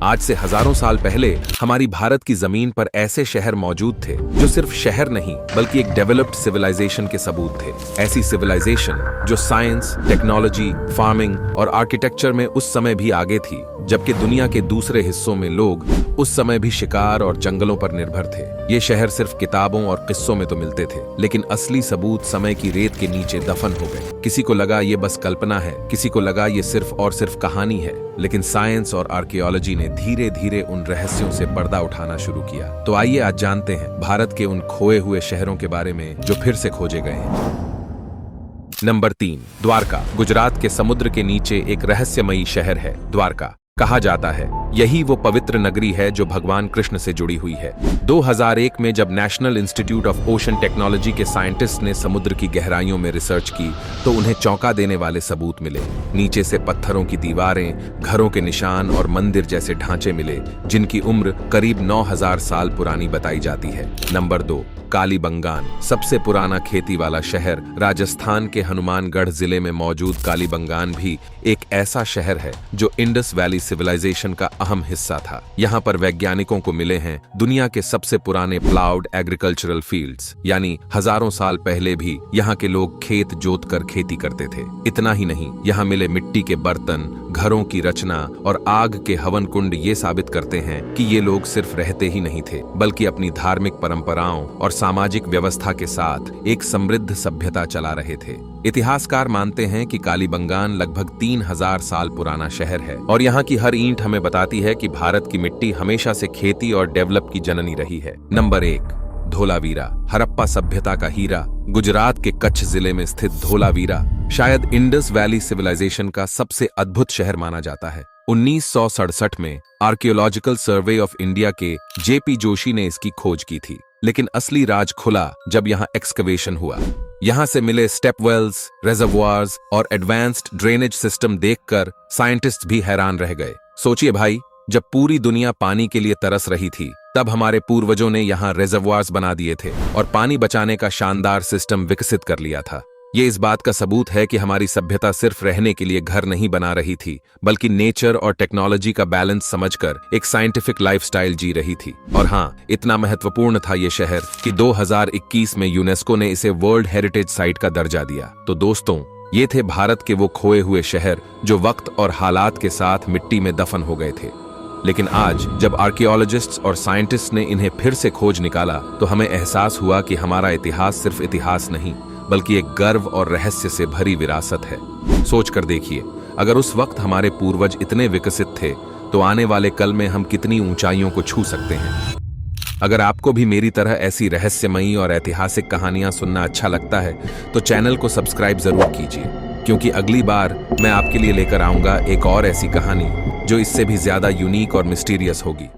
आज से हजारों साल पहले हमारी भारत की जमीन पर ऐसे शहर मौजूद थे जो सिर्फ शहर नहीं बल्कि एक डेवलप्ड सिविलाइजेशन के सबूत थे। ऐसी सिविलाइजेशन जो साइंस, टेक्नोलॉजी, फार्मिंग और आर्किटेक्चर में उस समय भी आगे थी, जबकि दुनिया के दूसरे हिस्सों में लोग उस समय भी शिकार और जंगलों पर निर्भर थे। ये शहर सिर्फ किताबों और किस्सों में तो मिलते थे, लेकिन असली सबूत समय की रेत के नीचे दफन हो गए। किसी को लगा ये बस कल्पना है, किसी को लगा ये सिर्फ और सिर्फ कहानी है, लेकिन साइंस और आर्कियोलॉजी ने धीरे धीरे उन रहस्यों से पर्दा उठाना शुरू किया। तो आइए आज जानते हैं भारत के उन खोए हुए शहरों के बारे में जो फिर से खोजे गए हैं। नंबर 3, द्वारका। गुजरात के समुद्र के नीचे एक रहस्यमयी शहर है द्वारका। कहा जाता है यही वो पवित्र नगरी है जो भगवान कृष्ण से जुड़ी हुई है। 2001 में जब national institute of ocean technology के साइंटिस्ट ने समुद्र की गहराइयों में रिसर्च की तो उन्हें चौंका देने वाले सबूत मिले। नीचे से पत्थरों की दीवारें, घरों के निशान और मंदिर जैसे ढांचे मिले जिनकी उम्र करीब 9000 साल पुरानी बताई जाती है। नंबर 2, कालीबंगान। सबसे पुराना खेती वाला शहर राजस्थान के हनुमानगढ़ जिले में मौजूद कालीबंगान भी एक ऐसा शहर है जो इंडस वैली सिविलाइजेशन का अहम हिस्सा था। यहाँ पर वैज्ञानिकों को मिले हैं दुनिया के सबसे पुराने प्लाउड एग्रीकल्चरल फील्ड्स, यानी हजारों साल पहले भी यहाँ के लोग खेत जोतकर खेती करते थे। इतना ही नहीं, यहाँ मिले मिट्टी के बर्तन, घरों की रचना और आग के हवन कुंड ये साबित करते हैं कि ये लोग सिर्फ रहते ही नहीं थे बल्कि अपनी धार्मिक परंपराओं और सामाजिक व्यवस्था के साथ एक समृद्ध सभ्यता चला रहे थे। इतिहासकार मानते हैं कि कालीबंगान लगभग 3000 साल पुराना शहर है और यहाँ की हर ईंट हमें बताती है कि भारत की मिट्टी हमेशा से खेती और डेवलप की जननी रही है। नंबर 1, धोलावीरा। हड़प्पा सभ्यता का हीरा। गुजरात के कच्छ जिले में स्थित धोलावीरा शायद इंडस वैली सिविलाइजेशन का सबसे अद्भुत शहर माना जाता है। 1967 में आर्कियोलॉजिकल सर्वे ऑफ इंडिया के जेपी जोशी ने इसकी खोज की थी, लेकिन असली राज खुला जब यहाँ एक्सकवेशन हुआ। यहाँ से मिले स्टेप वेल्स, रेजर्वोयर्स और एडवांस्ड ड्रेनेज सिस्टम देखकर साइंटिस्ट भी हैरान रह गए। सोचिए भाई, जब पूरी दुनिया पानी के लिए तरस रही थी तब हमारे पूर्वजों ने यहाँ रेजर्वोयर्स बना दिए थे और पानी बचाने का शानदार सिस्टम विकसित कर लिया था। ये इस बात का सबूत है कि हमारी सभ्यता सिर्फ रहने के लिए घर नहीं बना रही थी बल्कि नेचर और टेक्नोलॉजी का बैलेंस समझकर एक साइंटिफिक लाइफस्टाइल जी रही थी। और हाँ, इतना महत्वपूर्ण था ये शहर कि 2021 में यूनेस्को ने इसे वर्ल्ड हेरिटेज साइट का दर्जा दिया। तो दोस्तों, ये थे भारत के वो खोए हुए शहर जो वक्त और हालात के साथ मिट्टी में दफन हो गए थे। लेकिन आज जब आर्कियोलॉजिस्ट्स और साइंटिस्ट ने इन्हें फिर से खोज निकाला तो हमें एहसास हुआ कि हमारा इतिहास सिर्फ इतिहास नहीं बल्कि एक गर्व और रहस्य से भरी विरासत है। सोच कर देखिए, अगर उस वक्त हमारे पूर्वज इतने विकसित थे तो आने वाले कल में हम कितनी ऊंचाइयों को छू सकते हैं। अगर आपको भी मेरी तरह ऐसी रहस्यमयी और ऐतिहासिक कहानियां सुनना अच्छा लगता है तो चैनल को सब्सक्राइब जरूर कीजिए, क्योंकि अगली बार मैं आपके लिए लेकर आऊंगा एक और ऐसी कहानी जो इससे भी ज्यादा यूनिक और मिस्टीरियस होगी।